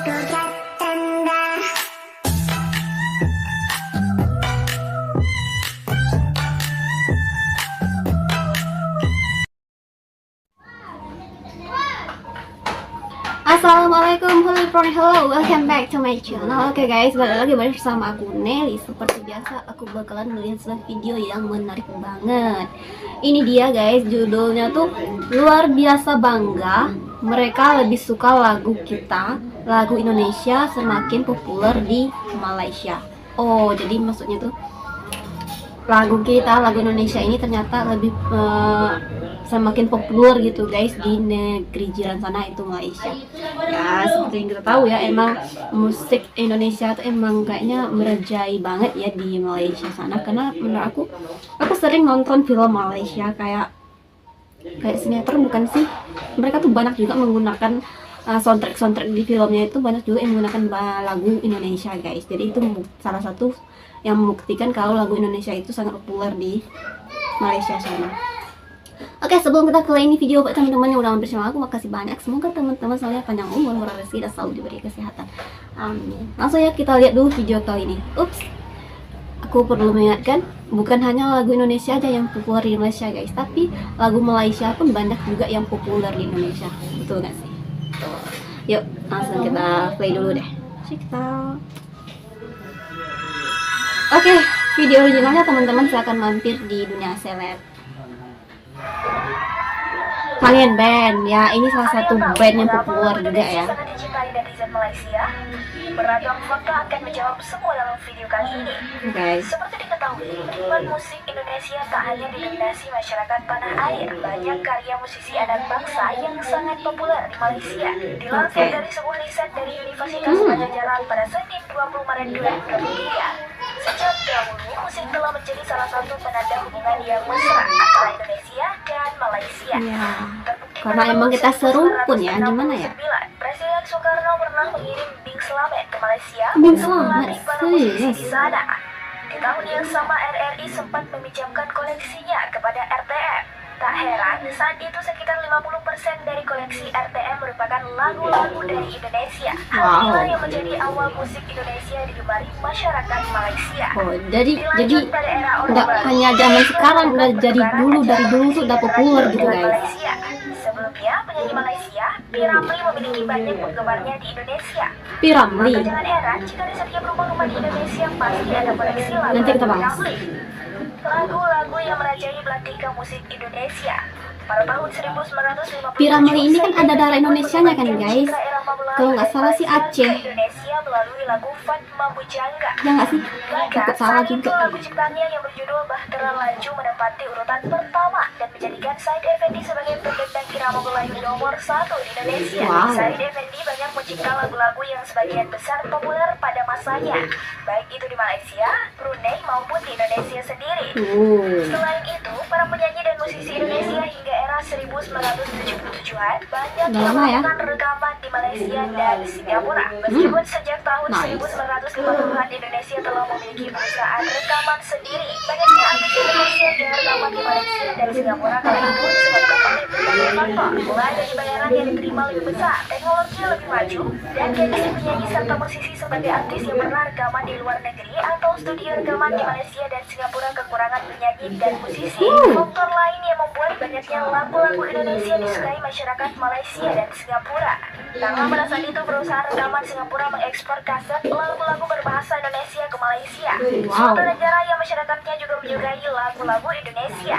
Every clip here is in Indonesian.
Assalamualaikum, hello, welcome back to my channel. Oke guys, balik lagi bersama aku Nelly. Seperti biasa, aku bakalan melihat sebuah video yang menarik banget. Ini dia guys, judulnya tuh luar biasa bangga. Mereka lebih suka lagu kita, lagu Indonesia semakin populer di Malaysia. Oh, jadi maksudnya tuh lagu kita, lagu Indonesia ini ternyata lebih semakin populer gitu guys di negeri jiran sana, itu Malaysia. Ya seperti yang kita tahu ya, emang musik Indonesia tuh emang kayaknya merajai banget ya di Malaysia sana. Karena menurut aku sering nonton film Malaysia kayak sinetron, bukan sih, mereka tuh banyak juga menggunakan soundtrack di filmnya, itu banyak juga yang menggunakan lagu Indonesia guys. Jadi itu salah satu yang membuktikan kalau lagu Indonesia itu sangat populer di Malaysia sana. Oke, sebelum kita ke ini video buat teman-teman yang udah bersama aku, makasih banyak. Semoga teman-teman selalu panjang umur, murah rezeki, dan selalu diberi kesehatan. Amin. Langsung ya kita lihat dulu video kali ini. Ups, aku perlu mengingatkan, bukan hanya lagu Indonesia aja yang populer di Malaysia guys, tapi lagu Malaysia pun banyak juga yang populer di Indonesia. Betul gak sih? Yuk, langsung kita play dulu deh. Check it out. Oke, video originalnya teman-teman silahkan mampir di Dunia Seleb. Kalian band ya, ini salah satu band yang populer juga ya. Sangat dicintai netizen Malaysia. Beragam fakta akan menjawab semua dalam video kali ini. Guys, Seperti diketahui, penikmat musik Indonesia tak hanya didominasi masyarakat tanah air. Banyak karya musisi anak bangsa yang sangat populer di Malaysia. Dilansir dari sebuah riset dari Universitas Padjadjaran pada Senin 20 Maret 2023. Sejak dahulu, musik telah menjadi salah satu penanda hubungan yang mesra antara Indonesia dan Malaysia. ya, karena emang kita serumpun ya, gimana ya? Presiden Soekarno pernah mengirim Bing Slamet ke Malaysia Bing untuk Slamet, melatih para musisi serius? di sana. Di tahun yang sama, RRI sempat meminjamkan koleksinya kepada RTM. Tak heran, saat itu sekitar 50% dari koleksi RTM merupakan lagu-lagu dari Indonesia. Hal Wow. inilah yang menjadi awal musik Indonesia digemari masyarakat Malaysia. Oh, jadi Dilanjut pada era Orde nggak Baru, hanya zaman sekarang, udah jadi dari dulu tuh udah populer gitu guys. Malaysia. Sebelumnya, penyanyi Malaysia, P. Ramlee memiliki banyak penggemarnya di Indonesia. P. Ramlee. Maka jangan heran jika di setiap rumah-rumah di Indonesia pasti ada koleksi lagu Nanti kita bahas. lagu-lagu yang merajai belantika musik Indonesia. Pada tahun 1950, P. Ramlee ini kan ada darah Indonesianya kan guys? Kalau nggak salah sih Aceh. Indonesia melalui lagu Fatma Bujangga. Ya nggak sih? Takut salah Saat itu juga. lagu ciptaannya yang berjudul Bahtera Laju menempati urutan pertama dan menjadikan Said Effendi sebagai pendendang irama Melayu nomor 1 di Indonesia. Wow. Said Effendi banyak mencipta lagu-lagu yang sebagian besar populer pada masanya, baik itu di Malaysia, Brunei maupun di Indonesia sendiri. Selain itu, para penyanyi dan musisi Indonesia hingga era 1977-an banyak Udah lama ya? melakukan rekaman di Malaysia dan Singapura. Meskipun sejak tahun Nice. 1950-an Indonesia telah memiliki perusahaan rekaman sendiri, banyaknya artis Indonesia yang rekaman di Malaysia dan Singapura kala itu disebabkan oleh berbagai faktor, mulai dari bayaran yang diterima lebih besar, teknologi yang lebih maju, dan gengsi penyanyi serta musisi sebagai artis yang pernah rekaman di luar negeri atau studio rekaman di Malaysia dan Singapura kekurangan penyanyi dan musisi. Faktor lain yang membuat banyaknya lagu-lagu Indonesia disukai masyarakat Malaysia dan Singapura. Tak lama pada saat itu perusahaan rekaman Singapura mengekspor kaset lagu-lagu berbahasa Indonesia ke Malaysia. Wow. Suatu negara yang masyarakatnya juga menyukai lagu-lagu Indonesia.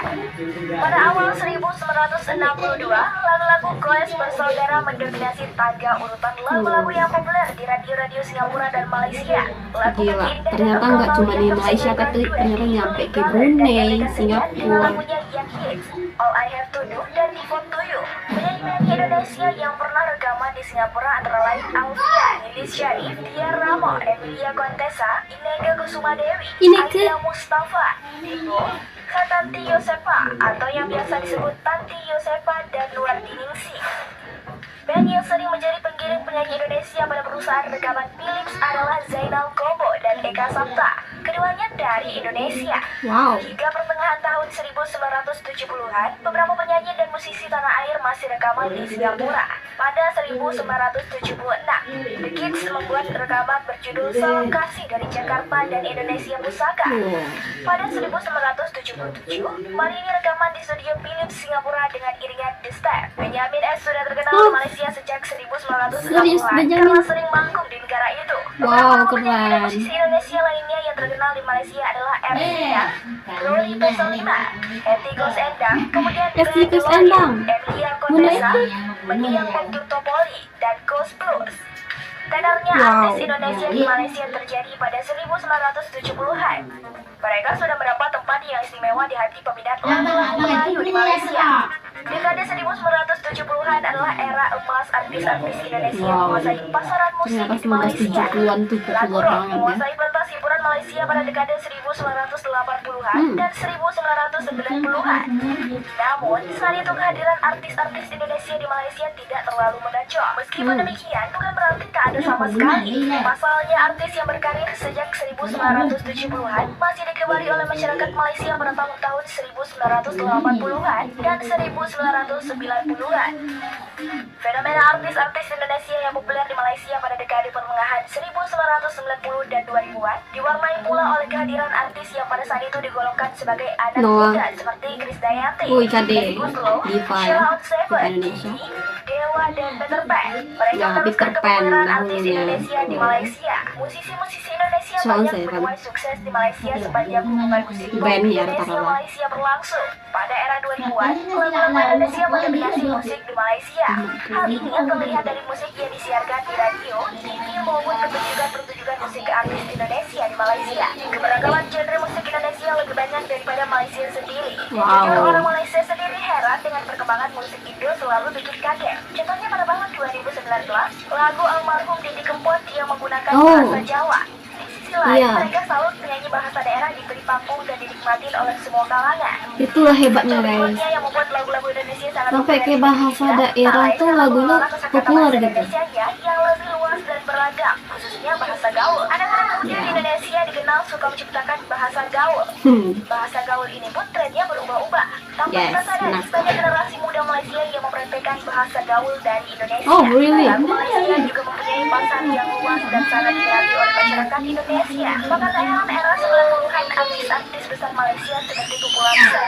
Pada awal 1962, lagu-lagu Goes Bersaudara mendominasi tangga urutan lagu-lagu yang populer di radio-radio Singapura dan Malaysia. Lagu Gila, Kaki Indah ternyata dan nggak Engkau cuma di yang Malaysia, tersebar tapi juga ternyata di nyampe ke Singapura dan Brunei, Amerika Serikat Singapura. dengan lagunya yang hits, All I Have To Do dan Devote To You. Penyanyi-penyanyi Indonesia yang pernah rekaman di Singapura antara lain Alfia, Lilis Syarif, Tia Ramo, Emilia Contessa, Ineke Kusuma Dewi, Ineke. Aida Mustafa, Digo, Tanti Yosefa atau yang biasa disebut Tanti Yosefa, dan Nuarti Ningsih. Band yang sering menjadi penggiring penyanyi Indonesia pada perusahaan rekaman Philips adalah Zainal Kobo dan Eka Sapta. Keduanya dari Indonesia. Wow. Hingga pertengahan tahun 1970-an, beberapa penyanyi dan musisi tanah air masih rekaman di Singapura. Pada 1976, The Kids membuat rekaman berjudul Salam Kasih dari Jakarta dan Indonesia Pusaka. Pada 1977, Marini rekaman di studio Philips Singapura dengan iringan The Step. Benyamin S sudah terkenal di Malaysia sejak 1960-an karena sering manggung di negara itu. Wow, Penyanyi keren. musisi Indonesia lainnya yang terkenal di Malaysia adalah Erina, Glory Pesolina, Etikus Endang, kemudian Etikus Endang. Emilia Mana Condesa, itu? Mendiang Topoli, dan Ghost Plus. Tenornya Wow. artis Indonesia di Malaysia terjadi pada 1970-an. Mereka sudah mendapat tempat yang istimewa di hati peminat lagu-lagu Melayu di Malaysia. Dekade 1970-an adalah era emas artis-artis Indonesia yang Wow. menguasai pasaran musik Ternyata di Malaysia. 1970-an tuh Lagu populer rock banget ya. menguasai pentas hiburan Malaysia pada dekade 1980-an dan 1990-an. Namun, saat itu kehadiran artis-artis Indonesia di Malaysia tidak terlalu menonjol. Meskipun demikian, bukan berarti tak ada sama sekali. Pasalnya, artis yang berkarir sejak 1970-an masih digemari oleh masyarakat Malaysia pada tahun-tahun 1980-an dan 1990-an. Fenomena artis-artis Indonesia yang populer di Malaysia pada dekade pertengahan 1990 dan 2000-an diwarnai pula oleh kehadiran artis yang pada saat itu digolongkan sebagai anak Noah. muda seperti Krisdayanti, Wih, KD. Edi Guslo, Diva ya. Sheila on Seven, Diva Indonesia. Dewa, dan Peter Pan. Mereka Ya, meneruskan Peter Pan kepopuleran artis dahulunya. Indonesia di Musisi-musisi Indonesia Sheila on banyak Seven. menuai sukses di Malaysia sepanjang hubungan musik Band ya, Indonesia rata-rata. Malaysia berlangsung. Pada era 2000-an, lagu-lagu Indonesia mendominasi musik di Malaysia. Hal ini yang terlihat dari musik yang disiarkan di radio, TV maupun pertunjukan musik artis Indonesia di Malaysia. Keberagaman genre musik Indonesia lebih banyak daripada Malaysia sendiri. Wow. Jujur, orang Malaysia sendiri heran dengan perkembangan musik Indo selalu bikin kaget. Contohnya pada tahun 2019, lagu almarhum Didi Kempot yang menggunakan Oh. bahasa Jawa. Di sisi lain, Iya. mereka salut penyanyi bahasa daerah diberi panggung dan dinikmati oleh semua kalangan. Itulah hebatnya guys. Berikutnya yang membuat lagu-lagu Indonesia sangat Sampai populer kayak di bahasa Indonesia, daerah tak lain tuh adalah lagunya pengelola kosakata populer bahasa gitu. Indonesianya yang lebih luas dan beragam, khususnya bahasa gaul. Anak-anak muda di Indonesia dikenal suka menciptakan bahasa gaul. Bahasa gaul ini pun trennya berubah-ubah. Tanpa Yes, kita sadari, benar. banyak generasi muda Malaysia yang mempraktekkan bahasa gaul dari Indonesia. Oh, really? Lagu Malaysia juga mempunyai pasar yang luas dan sangat diminati oleh masyarakat Indonesia. Bahkan tak heran era 90-an artis-artis besar Malaysia seperti Kumpulan Besar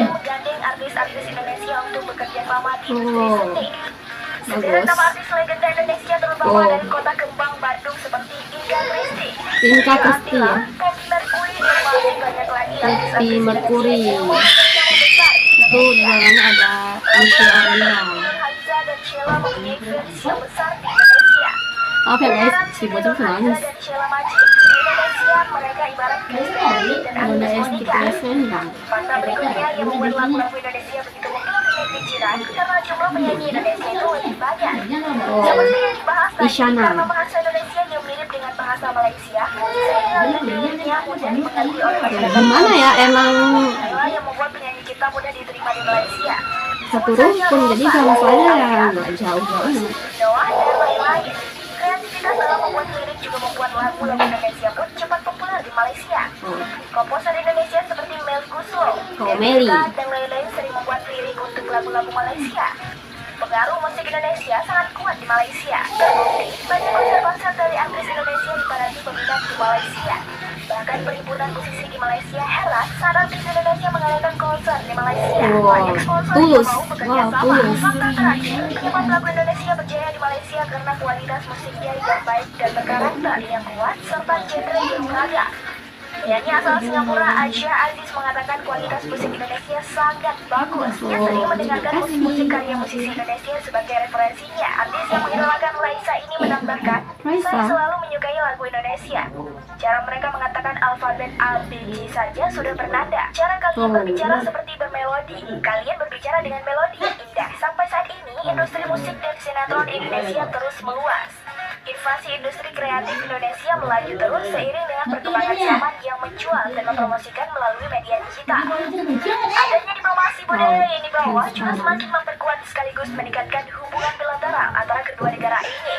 menggandeng artis-artis Indonesia untuk bekerja sama di industri Oh. seni. Sederet nama artis legenda Indonesia terutama Oh. dari kota kembang Bandung seperti Inga Christie, Inka Christie ya. Poppy Mercury, dan masih banyak lagi artis-artis Poppy Mercury. Indonesia yang mempunyai nama besar. Itu di dalamnya ada Lucy Arina. Hamza dan Sheila mempunyai fans yang besar di Indonesia. Maaf ya guys, si bocah tuh nangis. Hamza dan Sheila Majid di Indonesia, mereka ibarat Krisdayanti dan Bunda Agnes Esti Monica. Sendang. Fakta berikutnya yang membuat lagu-lagu Indonesia begitu populer di negeri jiran karena jumlah penyanyi Indonesia itu lebih banyak. Oh. Seperti yang dibahas tadi, Isyana. karena bahasa Indonesia yang mirip dengan bahasa Malaysia, sehingga liriknya mudah dimengerti oleh masyarakat. Gimana ya, emang Inilah yang membuat penyanyi kita mudah diterima di Malaysia. satu rumpun, jadi kalau saya ya nggak jauh banget. Doa dan lain-lain. Kreativitas dalam membuat lirik juga membuat lagu-lagu Indonesia pun cepat populer di Malaysia. Oh. Komposer Indonesia seperti Mel Guslo, Meli. dan lain-lain sering membuat lirik untuk lagu-lagu Malaysia. Pengaruh musik Indonesia sangat kuat di Malaysia. Terbukti, banyak konser-konser dari artis Indonesia dipadati peminat di Malaysia. Bahkan perhimpunan musisi di Malaysia heran saat artis Indonesia mengadakan konser di Malaysia. Wow. Banyak sponsor Tulus. yang mau bekerja Wow, sama. tulus. Fakta terakhir, penyebab lagu Indonesia berjaya di Malaysia karena kualitas musiknya yang baik dan berkarakter yang kuat serta genre yang beragam. Penyanyi asal Singapura Aisyah Aziz mengatakan kualitas musik Indonesia sangat bagus. Ia sering mendengarkan musik-musik karya musisi Indonesia sebagai referensinya. Artis yang mengidolakan Raisa ini menambahkan, Raisa? saya selalu menyukai lagu Indonesia. Cara mereka mengatakan alfabet A, B, C saja sudah bernada. Cara kalian berbicara seperti bermelodi. Kalian berbicara dengan melodi yang indah. Sampai saat ini, industri musik dan sinetron Indonesia terus meluas. Invasi industri kreatif Indonesia melaju terus seiring dengan perkembangan zaman yang menjual dan mempromosikan melalui media digital. Adanya diplomasi budaya yang dibawa juga semakin memperkuat sekaligus meningkatkan hubungan bilateral antara kedua negara ini.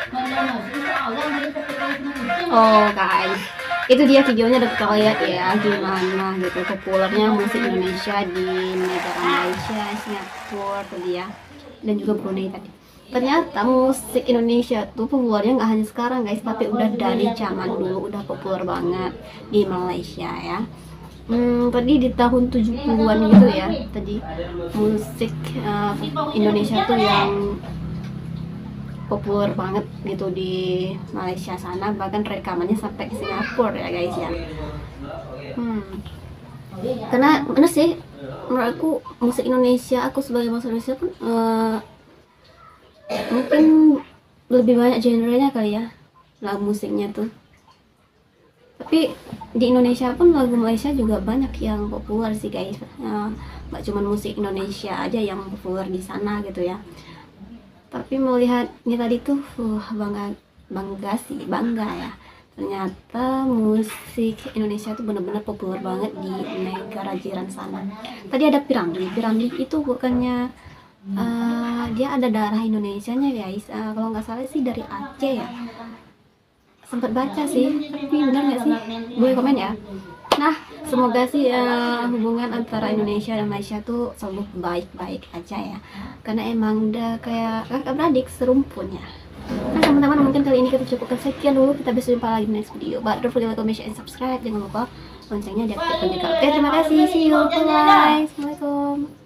Oh guys, itu dia videonya udah kita lihat ya gimana gitu populernya musik Indonesia di negara Malaysia, Singapura tadi ya, dan juga Brunei tadi. ternyata musik Indonesia tuh populernya nggak hanya sekarang guys, tapi udah dari zaman dulu udah populer banget di Malaysia ya. Tadi di tahun 70-an gitu ya, tadi musik Indonesia tuh yang populer banget gitu di Malaysia sana, bahkan rekamannya sampai ke Singapura ya guys ya. Karena bener sih, menurut aku musik Indonesia, aku sebagai musik Indonesia pun mungkin lebih banyak genrenya kali ya lagu musiknya tuh. Tapi di Indonesia pun lagu Malaysia juga banyak yang populer sih guys. Nggak cuma musik Indonesia aja yang populer di sana gitu ya. Tapi melihatnya tadi tuh bangga ya. Ternyata musik Indonesia tuh benar-benar populer banget di negara jiran sana. Tadi ada Piramli itu bukannya dia ada darah Indonesianya guys. Kalau nggak salah sih dari Aceh ya. Sempat baca sih, tapi benar nggak sih? Boleh komen ya. Nah, semoga sih hubungan antara Indonesia dan Malaysia tuh selalu baik-baik aja ya. Karena emang udah kayak kakak beradik serumpun ya. Nah teman-teman, mungkin kali ini kita cukupkan sekian dulu. Kita bisa jumpa lagi di next video. But don't forget to comment, share, and subscribe. Jangan lupa loncengnya diaktifkan juga. Oke, terima kasih. See you. Bye. Assalamualaikum.